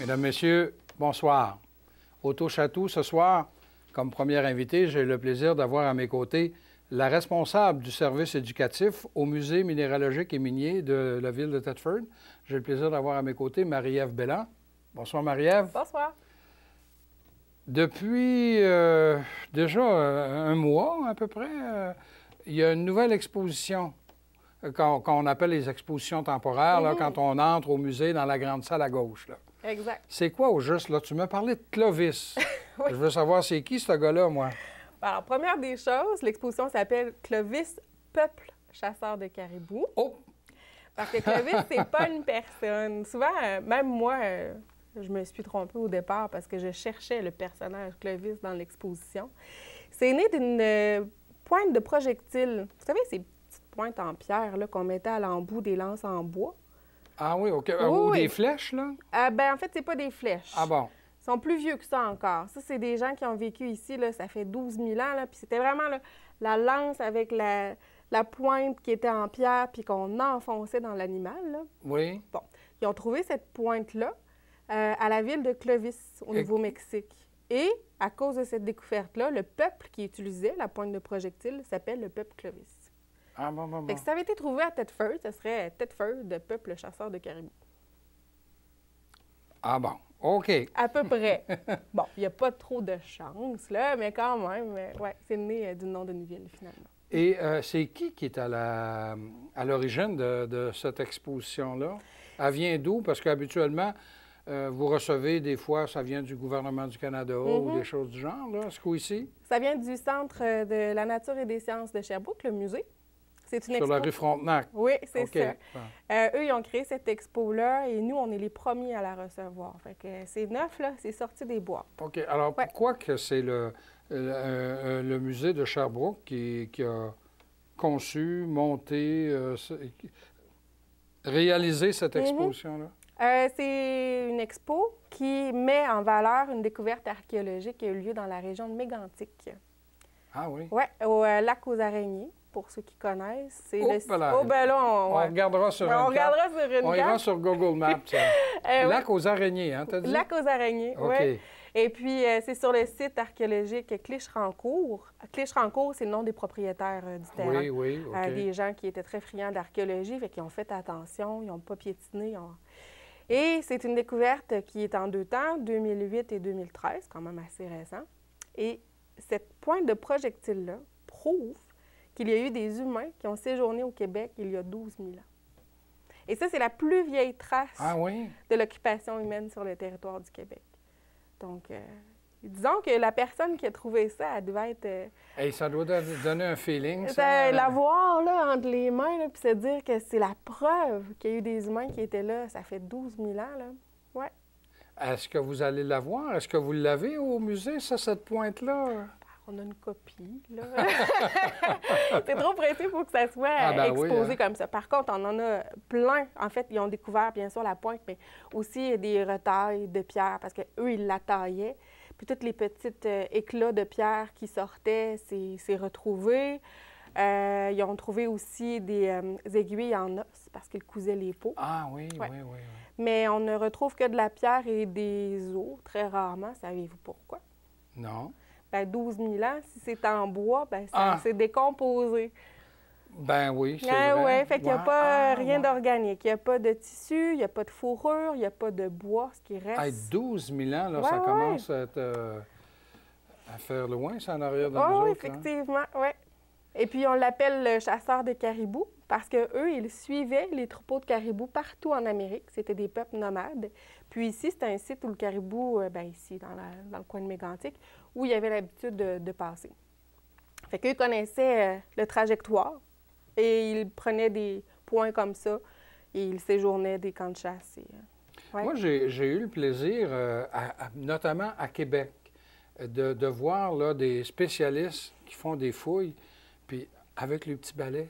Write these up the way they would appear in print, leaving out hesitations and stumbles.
Mesdames, Messieurs, bonsoir. Au Touche-à-tout, ce soir, comme première invitée, j'ai le plaisir d'avoir à mes côtés la responsable du service éducatif au Musée minéralogique et minier de la ville de Thetford. J'ai le plaisir d'avoir à mes côtés Marie-Ève Belland. Bonsoir, Marie-Ève. Bonsoir. Depuis déjà un mois à peu près, il y a une nouvelle exposition qu'on appelle les expositions temporaires, là, quand on entre au musée dans la grande salle à gauche. Là. Exact. C'est quoi au juste, là? Tu m'as parlé de Clovis. Oui. Je veux savoir, c'est qui ce gars-là, moi? Alors, première des choses, l'exposition s'appelle Clovis, peuple chasseur de caribou. Oh! Parce que Clovis, c'est pas une personne. Souvent, même moi, je me suis trompée au départ parce que je cherchais le personnage Clovis dans l'exposition. C'est né d'une pointe de projectile. Vous savez, ces petites pointes en pierre là, qu'on mettait à l'embout des lances en bois. Ah oui, OK. Oui, Ou oui. des flèches, là? Ben, en fait, c'est pas des flèches. Ah bon? Ils sont plus vieux que ça encore. Ça, c'est des gens qui ont vécu ici, là, ça fait 12 000 ans. Là, puis c'était vraiment là, la lance avec la pointe qui était en pierre puis qu'on enfonçait dans l'animal. Là. Oui. Bon, ils ont trouvé cette pointe-là à la ville de Clovis, au Nouveau-Mexique. Et à cause de cette découverte-là, le peuple qui utilisait la pointe de projectile s'appelle le peuple Clovis. Ah bon, bon, bon. Fait que si ça avait été trouvé à Thetford, ce serait Thetford, de peuple chasseur de caribou. Ah bon, OK. À peu près. Bon, il n'y a pas trop de chance, là, mais quand même, ouais, c'est né du nom d'une ville, finalement. Et c'est qui est à l'origine de cette exposition-là? Elle vient d'où? Parce qu'habituellement, vous recevez des fois, ça vient du gouvernement du Canada ou des choses du genre, là, ce coup-ci? Ça vient du Centre de la nature et des sciences de Sherbrooke, le musée. C'est une Sur la rue Frontenac? Oui, c'est OK. ça. Ah. Eux, ils ont créé cette expo-là et nous, on est les premiers à la recevoir. Fait que c'est neuf, là, c'est sorti des boîtes. OK. Alors, Ouais. pourquoi que c'est le musée de Sherbrooke qui a conçu, monté, réalisé cette exposition-là? C'est une expo qui met en valeur une découverte archéologique qui a eu lieu dans la région de Mégantic. Ah oui? Oui, au lac aux araignées, pour ceux qui connaissent. C'est là. Oh, ben là, On regardera sur une carte. On regardera sur une On ira carte. sur Google Maps. Lac aux araignées, hein, t'as dit? Lac aux araignées, OK. oui. Et puis, c'est sur le site archéologique Clich-Rancourt. Clich-Rancourt, c'est le nom des propriétaires du terrain. Oui, oui, OK. Des gens qui étaient très friands d'archéologie, fait qu'ils ont fait attention, ils n'ont pas piétiné. Et c'est une découverte qui est en deux temps, 2008 et 2013, quand même assez récent. Et cette pointe de projectile-là prouve qu'il y a eu des humains qui ont séjourné au Québec il y a 12 000 ans. Et ça, c'est la plus vieille trace de l'occupation humaine sur le territoire du Québec. Donc, disons que la personne qui a trouvé ça, elle devait être... Hey, ça doit donner un feeling, ça. La voir là, entre les mains, puis se dire que c'est la preuve qu'il y a eu des humains qui étaient là, ça fait 12 000 ans. Là. Ouais. Est-ce que vous allez la voir? Est-ce que vous l'avez au musée, ça, cette pointe-là? On a une copie, là. C'est trop pressé pour que ça soit exposé comme ça. Par contre, on en a plein. En fait, ils ont découvert, bien sûr, la pointe, mais aussi des retailles de pierre, parce qu'eux, ils la taillaient. Puis tous les petits éclats de pierre qui sortaient, c'est retrouvé. Ils ont trouvé aussi des aiguilles en os, parce qu'ils cousaient les peaux. Ah oui, ouais. oui. Mais on ne retrouve que de la pierre et des os, très rarement. Savez-vous pourquoi? Non. Ben, 12 000 ans, si c'est en bois, ben, ça s'est décomposé. Ben oui, c'est vrai. Oui, fait qu'il n'y a pas rien d'organique. Il n'y a pas de tissu, il n'y a pas de fourrure, il n'y a pas de bois, ce qui reste. Hey, 12 000 ans, là, ça commence à faire loin, ça, en arrière de nous oui, autres. effectivement, oui. Et puis, on l'appelle le chasseur de caribous parce qu'eux, ils suivaient les troupeaux de caribous partout en Amérique. C'était des peuples nomades. Puis ici, c'est un site où le caribou, ici, dans le coin de Mégantic, où il y avait l'habitude de passer. Fait qu'eux connaissaient le trajectoire et ils prenaient des points comme ça et ils séjournaient des camps de chasse. Moi, j'ai eu le plaisir, notamment à Québec, de voir là, des spécialistes qui font des fouilles, puis avec le petit balai.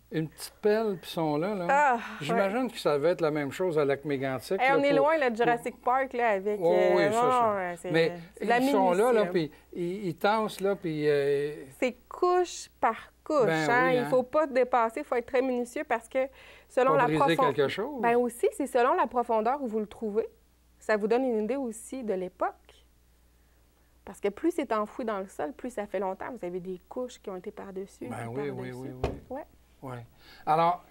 Une petite pelle, puis ils sont là. J'imagine que ça devait être la même chose à Lac-Mégantic. On est loin, le Jurassic Park, là, avec... oui, ça. Mais ils sont là, puis ils tassent, là, puis... C'est couche par couche, Il ne faut pas dépasser, il faut être très minutieux parce que selon la profondeur... quelque chose. Bien aussi, c'est selon la profondeur où vous le trouvez. ça vous donne une idée aussi de l'époque. Parce que plus c'est enfoui dans le sol, plus ça fait longtemps. Vous avez des couches qui ont été par-dessus. Ben oui, oui, oui, oui. Ouais. Ouais. Alors,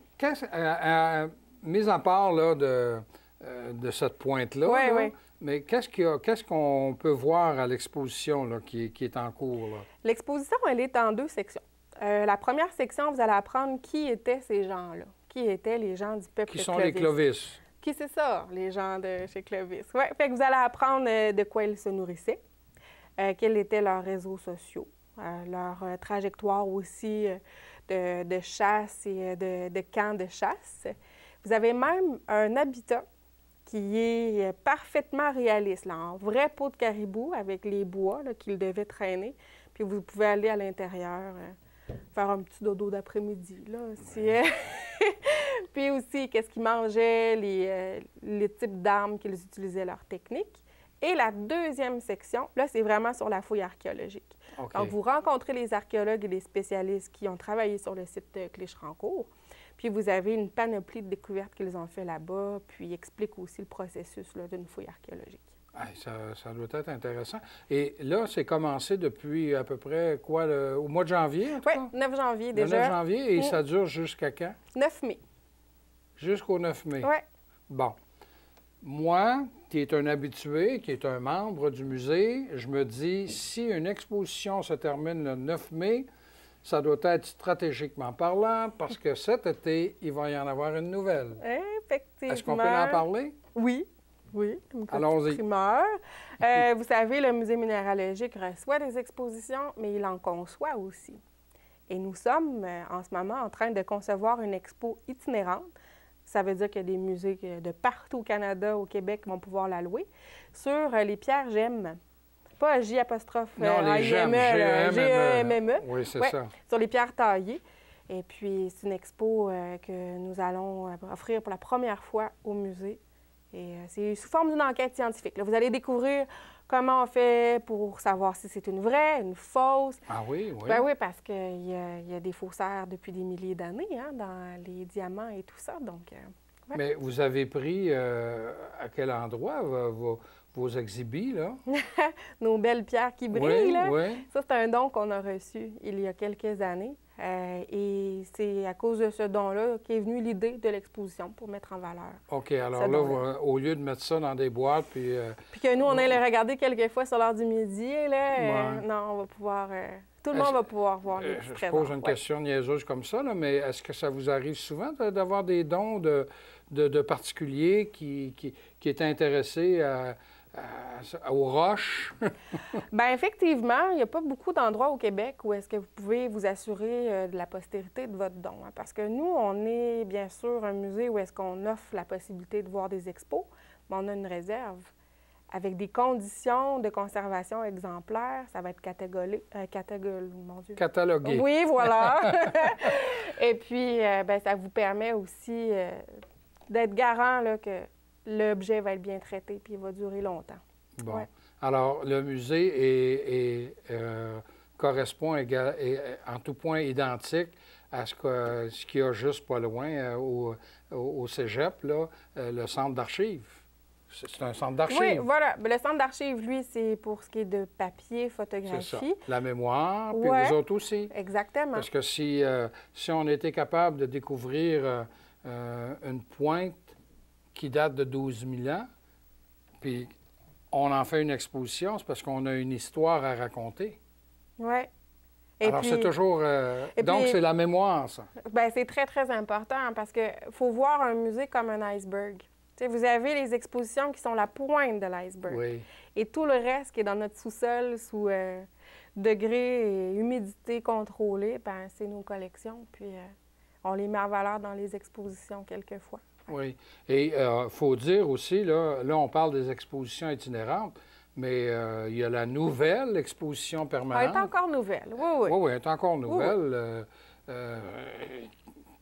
mis à part là, de cette pointe-là, Oui, là, oui. mais qu'est-ce qu'on peut voir à l'exposition là, qui est en cours? Là? L'exposition, elle est en 2 sections. La première section, vous allez apprendre qui étaient ces gens-là. Qui étaient les gens du peuple Qui sont Clovis. les Clovis? Qui c'est ça, les gens de chez Clovis? Oui, fait que vous allez apprendre de quoi ils se nourrissaient, quels étaient leurs réseaux sociaux, leur trajectoire aussi de chasse et de camps de chasse. Vous avez même un habitat qui est parfaitement réaliste, là, en vrai peau de caribou avec les bois qu'ils devaient traîner. Puis vous pouvez aller à l'intérieur faire un petit dodo d'après-midi. Puis aussi, qu'est-ce qu'ils mangeaient, les types d'armes qu'ils utilisaient, leurs techniques. Et la deuxième section, là, c'est vraiment sur la fouille archéologique. Okay. Donc, vous rencontrez les archéologues et les spécialistes qui ont travaillé sur le site de Cléche-Rancourt. Puis, vous avez une panoplie de découvertes qu'ils ont fait là-bas, puis ils expliquent aussi le processus d'une fouille archéologique. Hey, ça doit être intéressant. Et là, c'est commencé depuis à peu près, quoi, au mois de janvier, en tout cas? Oui, 9 janvier déjà. Le 9 janvier, et ça dure jusqu'à quand? 9 mai. Jusqu'au 9 mai? Oui. Bon. Moi, qui est un habitué, qui est un membre du musée, je me dis, si une exposition se termine le 9 mai, ça doit être stratégiquement parlant, parce que cet été, il va y en avoir une nouvelle. Effectivement. Est-ce qu'on peut en parler? Oui. Oui, une Allons-y. primeur. Vous savez, le Musée minéralogique reçoit des expositions, mais il en conçoit aussi. Et nous sommes en ce moment en train de concevoir une expo itinérante. Ça veut dire qu'il y a des musées de partout au Canada, au Québec, qui vont pouvoir la louer, sur les pierres gemmes. Pas J apostrophe gemmes, G-E-M-M-E. Oui, c'est ça. Sur les pierres taillées. Et puis, c'est une expo que nous allons offrir pour la première fois au musée. Et c'est sous forme d'une enquête scientifique. Là, vous allez découvrir comment on fait pour savoir si c'est une vraie, une fausse. Ah oui, oui. Ben oui, parce qu'il y a des faussaires depuis des milliers d'années dans les diamants et tout ça. Donc, ouais. Mais vous avez pris à quel endroit vos exhibits, là? Nos belles pierres qui brillent, oui, là. Oui. Ça, c'est un don qu'on a reçu il y a quelques années. Et c'est à cause de ce don-là qu'est venue l'idée de l'exposition pour mettre en valeur. OK. Alors là, au lieu de mettre ça dans des boîtes, puis... Puis que nous, on aille le regarder quelques fois sur l'heure du midi, là, non, on va pouvoir... tout le monde va pouvoir voir les petits trésors. Je pose une question niaiseuse comme ça, là, mais est-ce que ça vous arrive souvent d'avoir des dons de particuliers qui est intéressé aux roches? Bien, effectivement, il n'y a pas beaucoup d'endroits au Québec où est-ce que vous pouvez vous assurer de la postérité de votre don. Parce que nous, on est bien sûr un musée où est-ce qu'on offre la possibilité de voir des expos, mais on a une réserve avec des conditions de conservation exemplaires. Ça va être catalogué. Oui, voilà. Et puis, ça vous permet aussi d'être garant là, que l'objet va être bien traité puis il va durer longtemps. Bon. Ouais. Alors, le musée correspond en tout point identique à ce qu'il y a juste pas loin au cégep, là, le centre d'archives. C'est un centre d'archives. Oui, voilà. Le centre d'archives, lui, c'est pour ce qui est de papier, photographie. C'est ça. La mémoire, puis vous autres aussi. Exactement. Parce que si on était capable de découvrir une pointe qui date de 12 000 ans, puis on en fait une exposition, c'est parce qu'on a une histoire à raconter. Oui. Alors, c'est toujours... donc, c'est la mémoire, ça. Bien, c'est très, très important parce qu'il faut voir un musée comme un iceberg. T'sais, vous avez les expositions qui sont la pointe de l'iceberg. Oui. Et tout le reste qui est dans notre sous-sol, sous degré et humidité contrôlée, bien, c'est nos collections. Puis, on les met en valeur dans les expositions quelquefois. Oui. Et il faut dire aussi, là, on parle des expositions itinérantes, mais il y a la nouvelle exposition permanente. Elle est encore nouvelle, oui, oui. Oui, elle est encore nouvelle,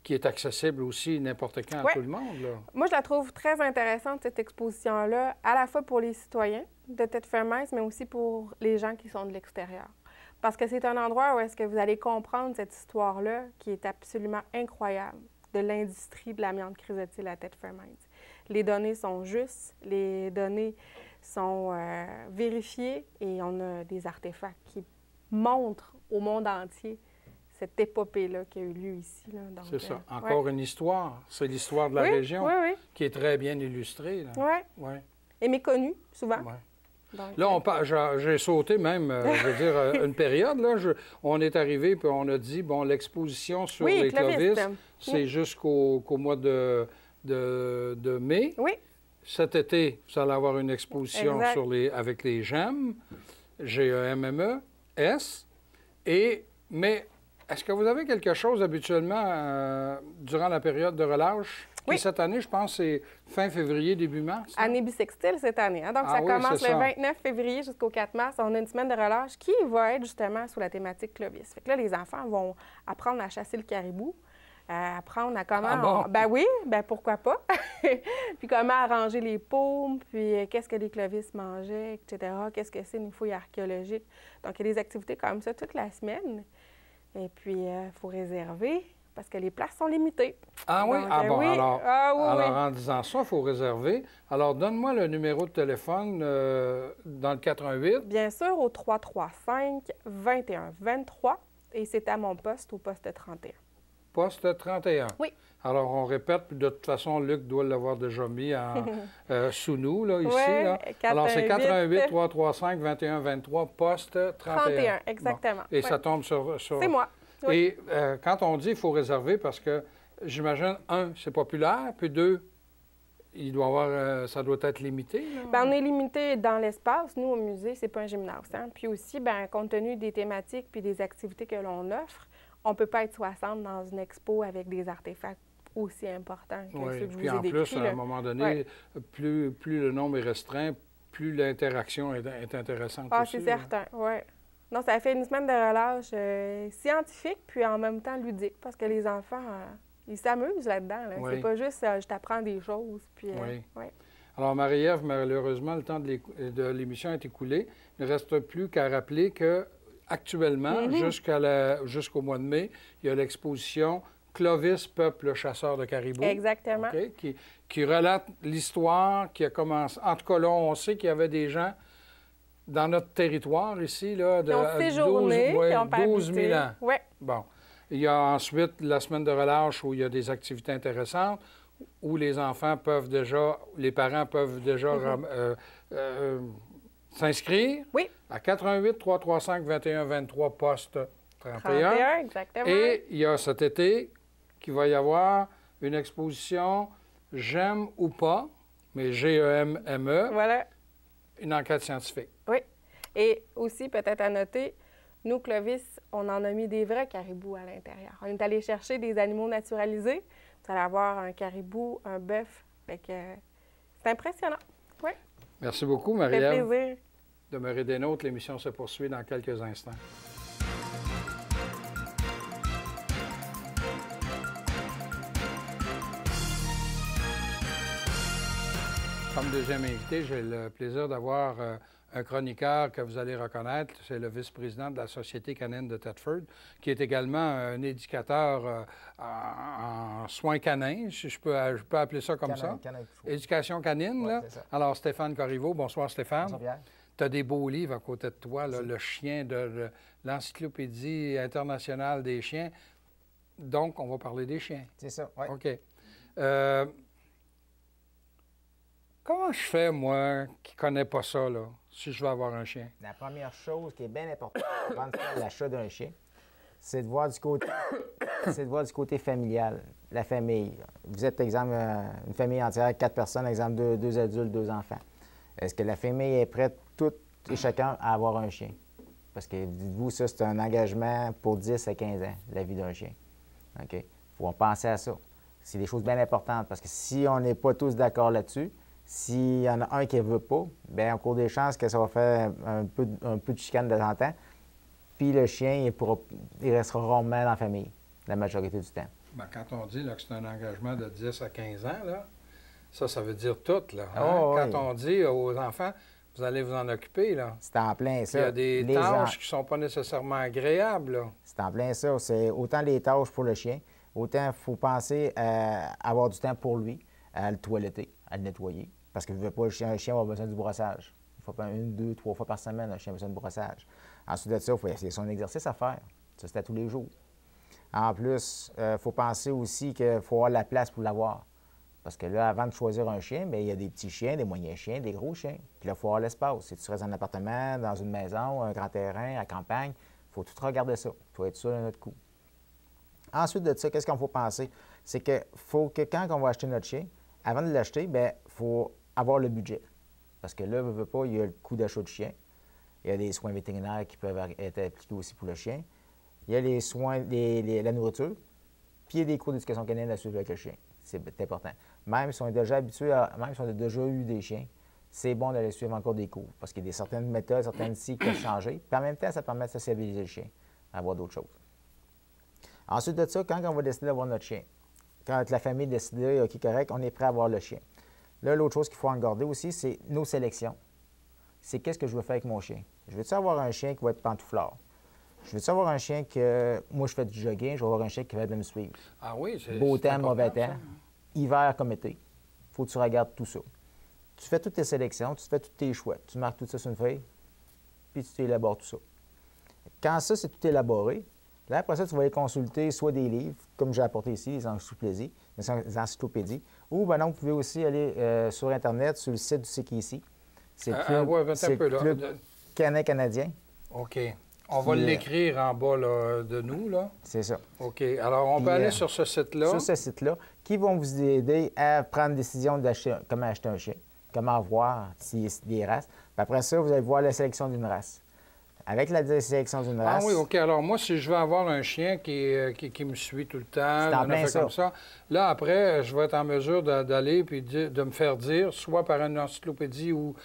qui est accessible aussi n'importe quand à tout le monde, là. Moi, je la trouve très intéressante, cette exposition-là, à la fois pour les citoyens de Tête-Fermesse, mais aussi pour les gens qui sont de l'extérieur. Parce que c'est un endroit où est-ce que vous allez comprendre cette histoire-là qui est absolument incroyable de l'industrie de l'amiante chrysotile à Tête-Fermesse. les données sont justes, les données sont vérifiées et on a des artefacts qui montrent au monde entier cette épopée-là qui a eu lieu ici. C'est ça. Encore une histoire. C'est l'histoire de la région qui est très bien illustrée. Oui. Et méconnue, souvent. Ouais. Donc, là, j'ai sauté même, je veux dire, une période. Là, on est arrivé puis on a dit, bon, l'exposition sur les Clovis, c'est jusqu'au mois de mai. Oui. Cet été, vous allez avoir une exposition avec les GEM, G-E-M-M-E, S. Mais est-ce que vous avez quelque chose habituellement durant la période de relâche? Oui. Et cette année, je pense, c'est fin février, début mars. Année bissextile cette année. Donc, ça commence le 29 février jusqu'au 4 mars. On a une semaine de relâche qui va être justement sous la thématique Clovis. Fait que là, les enfants vont apprendre à chasser le caribou, apprendre à comment... Ben oui, ben pourquoi pas. Puis comment arranger les paumes, puis qu'est-ce que les Clovis mangeaient, etc. Qu'est-ce que c'est une fouille archéologique. Donc, il y a des activités comme ça toute la semaine. Et puis, il faut réserver parce que les places sont limitées. Ah oui? Donc, alors, en disant ça, il faut réserver. Alors, donne-moi le numéro de téléphone dans le 88. Bien sûr, au 335-2123. Et c'est à mon poste, au poste 31. Poste 31? Oui. Alors, on répète, de toute façon, Luc doit l'avoir déjà mis sous nous, là, ici. Oui, là. Alors, c'est 88-335-2123, poste 31. 31, exactement. Bon. Et ça tombe sur... C'est moi. Oui. Et quand on dit qu'il faut réserver, parce que j'imagine, un, c'est populaire, puis deux, il doit avoir, ça doit être limité. Bien, on est limité dans l'espace. Nous, au musée, c'est pas un gymnase. Puis aussi, bien, compte tenu des thématiques puis des activités que l'on offre, on ne peut pas être 60 dans une expo avec des artefacts aussi importants que ceux que je vous ai décrits. Puis en plus, à un moment donné, plus le nombre est restreint, plus l'interaction est intéressante aussi. Ah, c'est certain, oui. Non, ça fait une semaine de relâche scientifique, puis en même temps ludique, parce que les enfants, ils s'amusent là-dedans. Là. C'est pas juste je t'apprends des choses. Puis, Alors, Marie-Ève, malheureusement, le temps de l'émission est écoulé. Il ne reste plus qu'à rappeler que actuellement, jusqu'au mois de mai, il y a l'exposition Clovis, peuple chasseur de caribou. Exactement. Qui relate l'histoire qui a commencé. En tout cas, là, on sait qu'il y avait des gens dans notre territoire ici, là, de 12 000 ans. Oui. Bon. Il y a ensuite la semaine de relâche où il y a des activités intéressantes, où les enfants peuvent déjà, les parents peuvent déjà s'inscrire. Oui. À 88-335-2123, poste 31. 31, exactement. Et il y a cet été qu'il va y avoir une exposition J'aime ou pas, mais G-E-M-M-E. Voilà. Une enquête scientifique. Oui. Et aussi, peut-être à noter, nous, Clovis, on en a mis des vrais caribous à l'intérieur. On est allé chercher des animaux naturalisés. Vous allez avoir un caribou, un bœuf. C'est impressionnant. Oui. Merci beaucoup, Marie-Ève. Ça fait plaisir. Demeurez des nôtres. L'émission se poursuit dans quelques instants. Comme deuxième invité, j'ai le plaisir d'avoir un chroniqueur que vous allez reconnaître. C'est le vice-président de la Société canine de Thetford, qui est également un éducateur en soins canins, si je peux appeler ça comme ça. Éducation canine, là. Alors, Stéphane Corriveau. Bonsoir, Stéphane. Bonsoir, Pierre. Tu as des beaux livres à côté de toi, là, le chien de l'Encyclopédie internationale des chiens. Donc, on va parler des chiens. C'est ça, oui. OK. Comment je fais, moi, qui ne connais pas ça, là, si je veux avoir un chien? La première chose qui est bien importante avant de faire l'achat d'un chien, c'est de voir du côté familial, la famille. Vous êtes, exemple, une famille entière, 4 personnes, exemple, deux adultes, 2 enfants. Est-ce que la famille est prête, toutes et chacun, à avoir un chien? Parce que, dites-vous, ça, c'est un engagement pour 10 à 15 ans, la vie d'un chien. OK? Il faut penser à ça. C'est des choses bien importantes, parce que si on n'est pas tous d'accord là-dessus, s'il y en a un qui ne veut pas, bien, en cours des chances que ça va faire un peu de chicane de temps en temps. Puis le chien, il restera rarement dans la famille, la majorité du temps. Bien, quand on dit là, que c'est un engagement de 10 à 15 ans, là, ça veut dire tout. Là, hein? Quand on dit aux enfants, vous allez vous en occuper, là. C'est en plein ça. Il y a des tâches qui ne sont pas nécessairement agréables, là. C'est en plein ça. C'est autant les tâches pour le chien, autant il faut penser à avoir du temps pour lui, à le toiletter, à le nettoyer. Parce que pas, un chien va avoir besoin du brossage. Il faut pas 1, 2, 3 fois par semaine, un chien a besoin de brossage. Ensuite de ça, il faut essayer son exercice à faire. Ça, c'est à tous les jours. En plus, il faut penser aussi qu'il faut avoir la place pour l'avoir. Parce que là, avant de choisir un chien, bien, il y a des petits chiens, des moyens chiens, des gros chiens. Puis là, il faut avoir l'espace. Si tu restes dans un appartement, dans une maison, un grand terrain, à campagne, il faut tout regarder ça. Il faut être sûr de notre coup. Ensuite de ça, qu'est-ce qu'il faut penser? C'est qu'il faut que quand on va acheter notre chien, avant de l'acheter, bien, il faut avoir le budget. Parce que là, veut pas, il y a le coût d'achat de chien. Il y a des soins vétérinaires qui peuvent être appliqués aussi pour le chien. Il y a les soins, la nourriture, puis il y a des cours d'éducation canine à suivre avec le chien. C'est important. Même si on est déjà habitué même si on a déjà eu des chiens, c'est bon d'aller suivre encore des cours. Parce qu'il y a certaines méthodes, certaines outils qui peuvent changer. Puis en même temps, ça permet de sociabiliser le chien, à avoir d'autres choses. Ensuite de ça, quand on va décider d'avoir notre chien, quand la famille décide, OK, correct, on est prêt à avoir le chien. Là, l'autre chose qu'il faut regarder aussi, c'est nos sélections. C'est qu'est-ce que je veux faire avec mon chien. Je veux-tu avoir un chien qui va être pantouflard? Je veux-tu avoir un chien que, moi, je fais du jogging, je vais avoir un chien qui va me suivre. Ah oui, c'est beau temps, mauvais temps, ça. hiver comme été. Il faut que tu regardes tout ça. Tu fais toutes tes sélections, tu fais tous tes choix. Tu marques tout ça sur une feuille, puis tu élabores tout ça. Quand ça, c'est tout élaboré, là, après ça, tu vas aller consulter soit des livres, comme j'ai apporté ici, les encyclopédies, ou ben non, vous pouvez aussi aller sur Internet, sur le site du CKC. C'est le Club canin canadien. OK. On va l'écrire en bas là, de nous, là. C'est ça. OK. Alors, on peut aller sur ce site-là. Sur ce site-là, qui vont vous aider à prendre une décision d'acheter, comment acheter un chien, comment voir s'il y a des races. Puis après ça, vous allez voir la sélection d'une race. Avec la sélection d'une race... Ah oui, OK. Alors, moi, si je veux avoir un chien qui me suit tout le temps, comme ça, là, après, je vais être en mesure d'aller puis de me faire dire, soit par une encyclopédie ou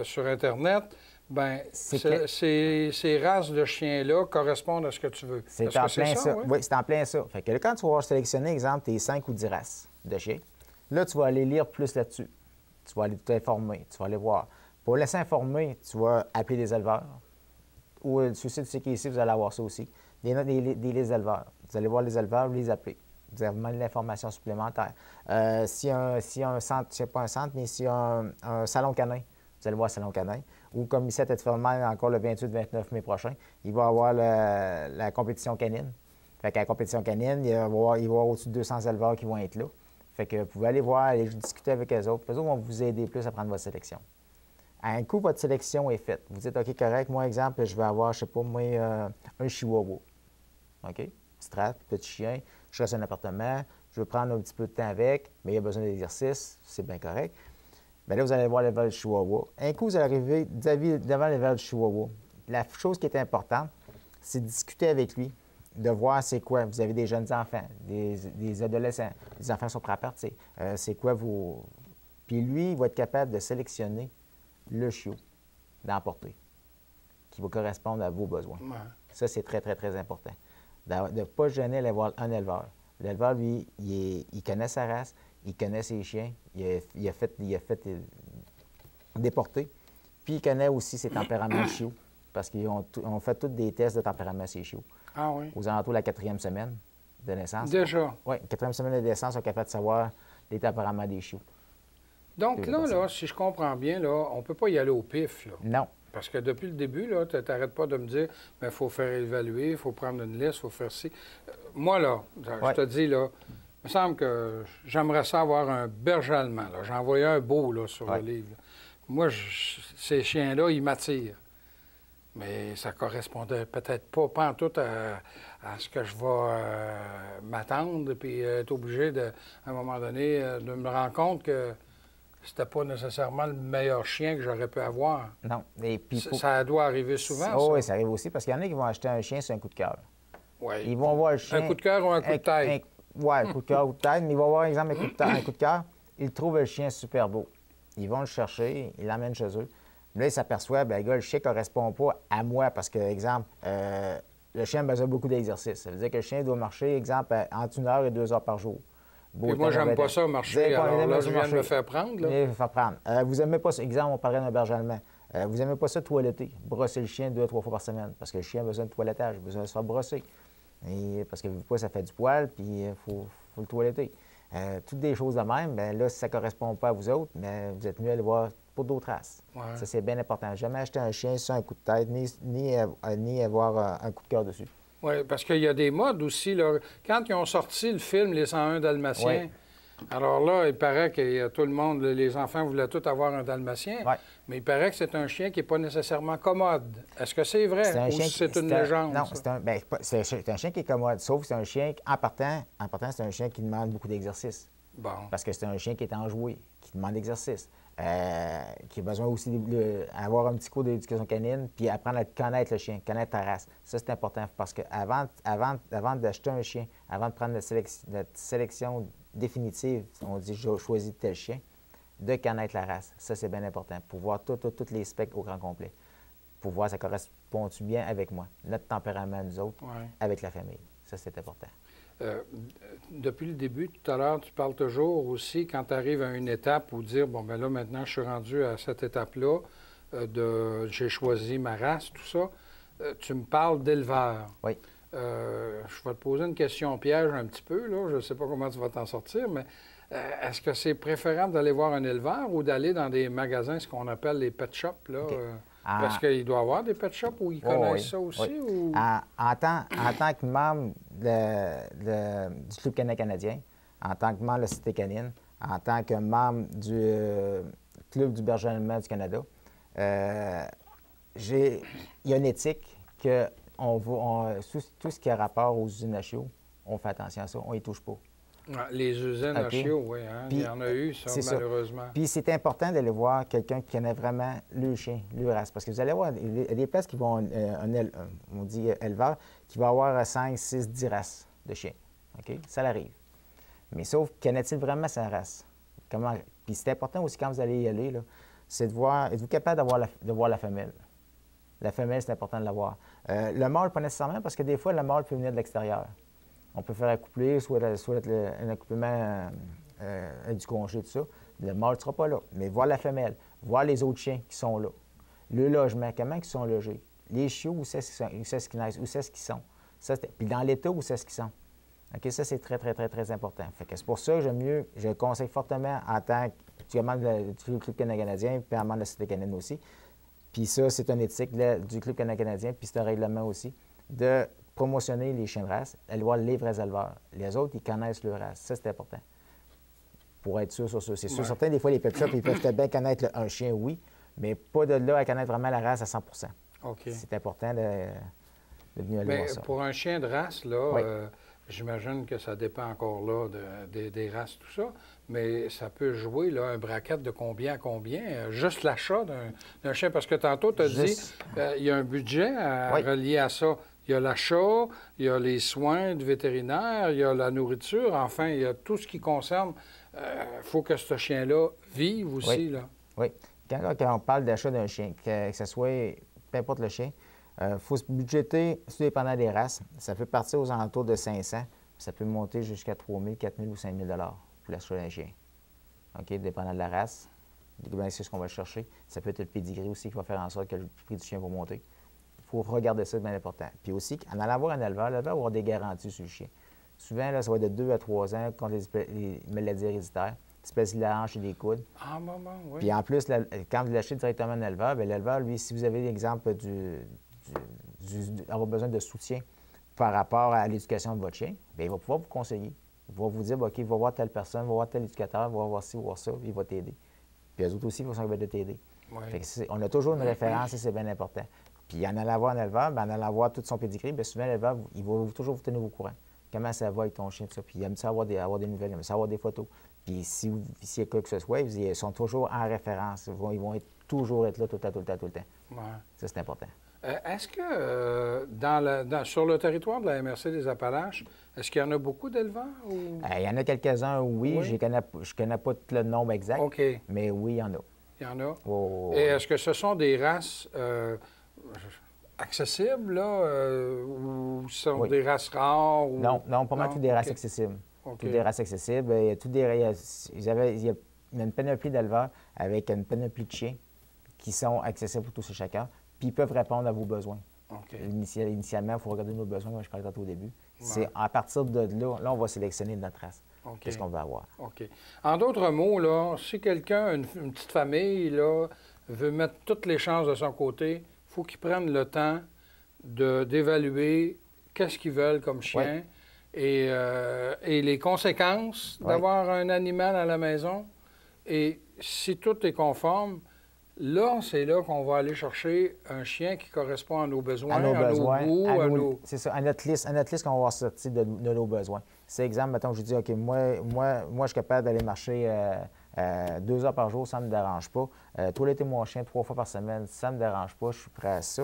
sur Internet, bien, ces races de chiens-là correspondent à ce que tu veux. C'est en plein ça. Oui, c'est en plein ça. Fait que là, quand tu vas sélectionner, exemple, tes 5 ou 10 races de chiens, là, tu vas aller lire plus là-dessus. Tu vas aller t'informer, tu vas aller voir. Pour laisser informer, tu vas appeler des éleveurs. Ou le souci du CKC, vous allez avoir ça aussi. Des éleveurs. Vous allez voir les éleveurs, vous les appelez. Vous avez même l'information supplémentaire. S'il y a un centre, c'est pas un centre, mais s'il y a un salon canin, vous allez voir le salon canin. Ou comme ici à Tête-Fermée, encore le 28-29 mai prochain, il va y avoir la compétition canine. Fait qu'à la compétition canine, il va y avoir au-dessus de 200 éleveurs qui vont être là. Fait que vous pouvez aller voir, aller discuter avec eux autres. Eux autres vont vous aider plus à prendre votre sélection. À un coup, votre sélection est faite. Vous dites, OK, correct, moi, exemple, je vais avoir, je sais pas, moi, un chihuahua. OK? Strat, petit chien, je reste dans un appartement, je veux prendre un petit peu de temps avec, mais il a besoin d'exercice, c'est bien correct. Bien là, vous allez voir l'éleveur du chihuahua. Un coup, vous allez arriver devant l'éleveur du chihuahua. La chose qui est importante, c'est de discuter avec lui, de voir c'est quoi. Vous avez des jeunes enfants, des adolescents, les enfants sont prêts à partir. C'est quoi vos... Puis lui, il va être capable de sélectionner le chiot d'emporter, qui va correspondre à vos besoins. Ouais. Ça, c'est très, très, très important. De ne pas gêner aller voir un éleveur. L'éleveur, lui, il connaît sa race, il connaît ses chiens, il a fait déporter, puis il connaît aussi ses tempéraments de chiots, parce qu'on fait tous des tests de tempérament ces chiots. Ah oui? Aux alentours de la 4e semaine de naissance. Déjà? Oui, 4e semaine de naissance, on est capable de savoir les tempéraments des chiots. Donc là, si je comprends bien, là, on ne peut pas y aller au pif. Là. Non. Parce que depuis le début, là, tu n'arrêtes pas de me dire, il faut faire évaluer, il faut prendre une liste, il faut faire ci. Moi, là, je te dis, là, il me semble que j'aimerais ça avoir un berger allemand. J'en voyais un beau là, sur le livre. Là. Moi, ces chiens-là, ils m'attirent. Mais ça correspondait peut-être pas en tout à ce que je vais m'attendre, puis être obligé, à un moment donné, de me rendre compte que c'était pas nécessairement le meilleur chien que j'aurais pu avoir. Non. Et puis ça doit arriver souvent, ça. Oui, ça arrive aussi, parce qu'il y en a qui vont acheter un chien sur un coup de cœur. Oui. Ils vont voir le chien... Un coup de cœur ou un coup de tête? Oui, un coup de cœur ou de tête, mais ils vont voir, exemple, un coup de cœur. Ils trouvent le chien super beau. Ils vont le chercher, ils l'emmènent chez eux. Là, ils s'aperçoivent, bien, gars, le chien ne correspond pas à moi, parce que, exemple, le chien a besoin de beaucoup d'exercice. Ça veut dire que le chien doit marcher, exemple, entre 1 heure et 2 heures par jour. Et moi, j'aime pas ça marcher. Alors là, je viens de me faire prendre. Là. Me faire prendre. Vous n'aimez pas ça. Exemple, on parlait d'un berger allemand. Vous n'aimez pas ça toiletter. Brosser le chien 2 à 3 fois par semaine. Parce que le chien a besoin de toilettage, il a besoin de se faire brosser. Et parce que ça fait du poil, puis il faut le toiletter. Toutes des choses de même, bien là, si ça ne correspond pas à vous autres, bien, vous êtes mieux à aller voir pour d'autres races. Ouais. Ça, c'est bien important. Jamais acheter un chien sur un coup de tête, ni avoir un coup de cœur dessus. Oui, parce qu'il y a des modes aussi. Là. Quand ils ont sorti le film Les 101 Dalmatiens, Oui. alors là, il paraît que tout le monde, les enfants voulaient tous avoir un Dalmatien, Oui. mais il paraît que c'est un chien qui n'est pas nécessairement commode. Est-ce que c'est vrai C'est un ou chien c'est une légende? Non, ça? c'est un chien qui est commode, sauf que c'est un chien, en partant, c'est un chien qui demande beaucoup d'exercice. Bon. Parce que c'est un chien qui est enjoué, qui demande d'exercice, qui a besoin aussi d'avoir un petit cours d'éducation canine, puis apprendre à connaître le chien, connaître ta race. Ça, c'est important parce qu'avant d'acheter un chien, avant de prendre notre sélection définitive, on dit j'ai choisi tel chien, de connaître la race. Ça, c'est bien important, pour voir tous les specs au grand complet, pour voir ça correspond-tu bien avec moi, notre tempérament, nous autres, Ouais. avec la famille. Ça, c'est important. Depuis le début, tout à l'heure, tu parles toujours aussi, quand tu arrives à une étape où dire, bon, ben là, maintenant, je suis rendu à cette étape-là, j'ai choisi ma race, tout ça, tu me parles d'éleveur. Oui. Je vais te poser une question piège un petit peu, là, je ne sais pas comment tu vas t'en sortir, mais est-ce que c'est préférable d'aller voir un éleveur ou d'aller dans des magasins, ce qu'on appelle les pet shops, là? OK. Parce qu'il doit y avoir des pet shops où ils connaissent oui, ça aussi? oui. Ou... En tant que membre du Club canadien, en tant que membre de la Cité canine, en tant que membre du Club du berger allemand du Canada, il y a une éthique que tout ce qui a rapport aux usines à chiots, on fait attention à ça, on ne les touche pas. Ah, les usines à OK. chiots, oui, hein? Puis, il y en a eu, ça, c'est malheureusement. Puis c'est important d'aller voir quelqu'un qui connaît vraiment le chien, le race. Parce que vous allez voir, il y a des places qui vont, on dit éleveur, qui va avoir 5, 6, 10 races de chiens. OK? Ça l'arrive. Mais sauf, connaît-il vraiment sa race? Puis c'est important aussi quand vous allez y aller, là, c'est de voir, êtes-vous capable de voir la femelle? La femelle, c'est important de la voir. Le mâle, pas nécessairement, parce que des fois, le mâle peut venir de l'extérieur. On peut faire accoupler, soit un accouplement du congé, tout ça. Le mâle ne sera pas là. Mais voir la femelle, voir les autres chiens qui sont là. Le logement, comment ils sont logés. Les chiots, où c'est qu'ils naissent, où c'est qu'ils sont. Puis dans l'état, où c'est qu'ils sont. OK, ça, c'est très, très, très, très important. Fait que c'est pour ça que je conseille fortement en tant que membre du Club canadien, puis en membre de la Cité canadienne aussi. Puis ça, c'est une éthique du Club canadien, puis c'est un règlement aussi, de promotionner les chiens de race, aller voir les vrais éleveurs. Les autres, ils connaissent leur race. Ça, c'est important. Pour être sûr sur ça. C'est sûr, certains, des fois, les pet shops, ils peuvent bien connaître un chien, oui, mais pas de là à connaître vraiment la race à 100 OK. C'est important de venir aller voir ça. Pour un chien de race, là, Oui. j'imagine que ça dépend encore là des races, tout ça, mais ça peut jouer là, un bracket de combien à combien? Juste l'achat d'un chien, parce que tantôt, tu as dit il y a un budget relié à ça. Il y a l'achat, il y a les soins du vétérinaire, il y a la nourriture, enfin, il y a tout ce qui concerne. Il faut que ce chien-là vive aussi. Oui. Là. Oui. Quand on parle d'achat d'un chien, que ce soit, peu importe le chien, il faut se budgéter, tout dépendant des races. Ça peut partir aux alentours de 500, ça peut monter jusqu'à 3 000, 4 000 ou 5 000 pour l'achat d'un chien. OK, dépendant de la race, c'est ce qu'on va chercher. Ça peut être le pédigré aussi qui va faire en sorte que le prix du chien va monter. Il faut regarder ça, c'est bien important. Puis aussi, en allant voir un éleveur, l'éleveur va avoir des garanties sur le chien. Souvent, là, ça va être de 2 à 3 ans contre les maladies héréditaires, espèces de la hanche et des coudes. Ah, maman, oui. Puis en plus, quand vous l'achetez directement un éleveur, bien, l'éleveur, lui, si vous avez l'exemple avoir besoin de soutien par rapport à l'éducation de votre chien, bien, il va pouvoir vous conseiller. Il va vous dire, OK, va voir telle personne, va voir tel éducateur, va voir ci, va voir ça, il va t'aider. Puis eux autres aussi, ils vont s'occuper de t'aider. Ouais. Fait que on a toujours une référence et c'est bien important. Puis en allant voir un éleveur, bien, en allant voir tout son pédigré, bien, souvent, l'éleveur, il va toujours vous tenir au courant. Comment ça va avec ton chien, tout ça. Puis il aime ça avoir des nouvelles, il aime ça avoir des photos. Puis s'il y a quoi que ce soit, ils sont toujours en référence. Ils vont toujours être là tout le temps. Ouais. Ça, c'est important. Est-ce que sur le territoire de la MRC des Appalaches, est-ce qu'il y en a beaucoup d'éleveurs? Ou... Il y en a quelques-uns, oui. Oui. Je ne connais pas tout le nombre exact, OK. mais oui, il y en a. Il y en a. Oh, Et est-ce que ce sont des races accessibles, là, ou ce sont des races rares? Ou... Non, pas mal toutes des races OK. accessibles. OK. Toutes des races accessibles. Il y a, il y a une panoplie d'éleveurs avec une panoplie de chiens qui sont accessibles pour tous et chacun, puis ils peuvent répondre à vos besoins. OK. Initialement, il faut regarder nos besoins, comme je parlais tantôt au début. Ouais. C'est à partir de là, on va sélectionner notre race. OK. Qu'est-ce qu'on veut avoir. OK. En d'autres mots, là, si quelqu'un, une petite famille, là, veut mettre toutes les chances de son côté, il faut qu'il prenne le temps d'évaluer qu'est-ce qu'ils veulent comme chien et les conséquences d'avoir un animal à la maison. Et si tout est conforme, là, c'est là qu'on va aller chercher un chien qui correspond à nos besoins, à nos goûts, C'est ça, à notre liste qu'on va sortir de nos besoins. C'est exemple, mettons, je dis, OK, moi, je suis capable d'aller marcher 2 heures par jour, ça ne me dérange pas. Toiletter mon chien 3 fois par semaine, ça ne me dérange pas, je suis prêt à ça.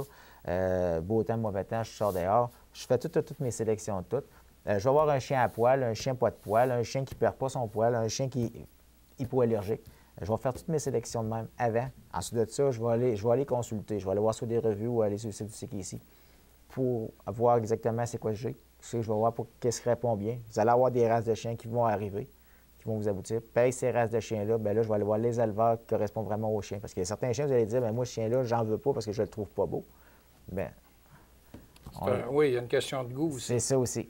Beau temps, mauvais temps, je sors dehors. Je fais toutes mes sélections, toutes. Je vais avoir un chien à poil, un chien pas de poil, un chien qui ne perd pas son poil, un chien qui est hypoallergique. Je vais faire toutes mes sélections de même avant. Ensuite de ça, je vais aller consulter. Je vais aller voir sur des revues ou aller sur le site du CKC pour voir exactement c'est quoi j'ai. Je vais voir pour qu'est-ce qui répond bien. Vous allez avoir des races de chiens qui vont arriver, qui vont vous aboutir. Paye ces races de chiens-là, bien là, je vais aller voir les éleveurs qui correspondent vraiment aux chiens. Parce qu'il y a certains chiens, vous allez dire, bien moi, ce chien-là, j'en veux pas parce que je le trouve pas beau. Bien, oui, il y a une question de goût aussi. C'est ça aussi.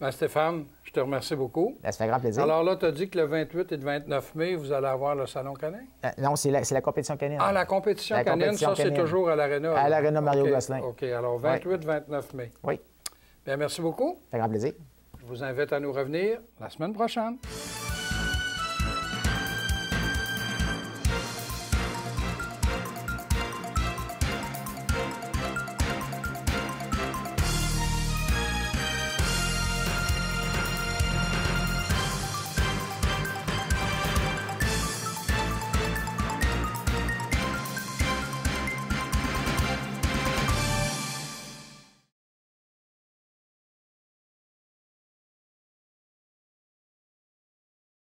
Bien, Stéphane, je te remercie beaucoup. Ça fait grand plaisir. Alors là, tu as dit que le 28 et le 29 mai, vous allez avoir le Salon canin? Non, c'est la compétition canine. Ah, la compétition canine, ça, c'est toujours à l'Aréna? À l'Aréna Mario Gosselin. OK, alors 28-29 mai. Oui. Bien, merci beaucoup. Ça fait grand plaisir. Je vous invite à nous revenir la semaine prochaine.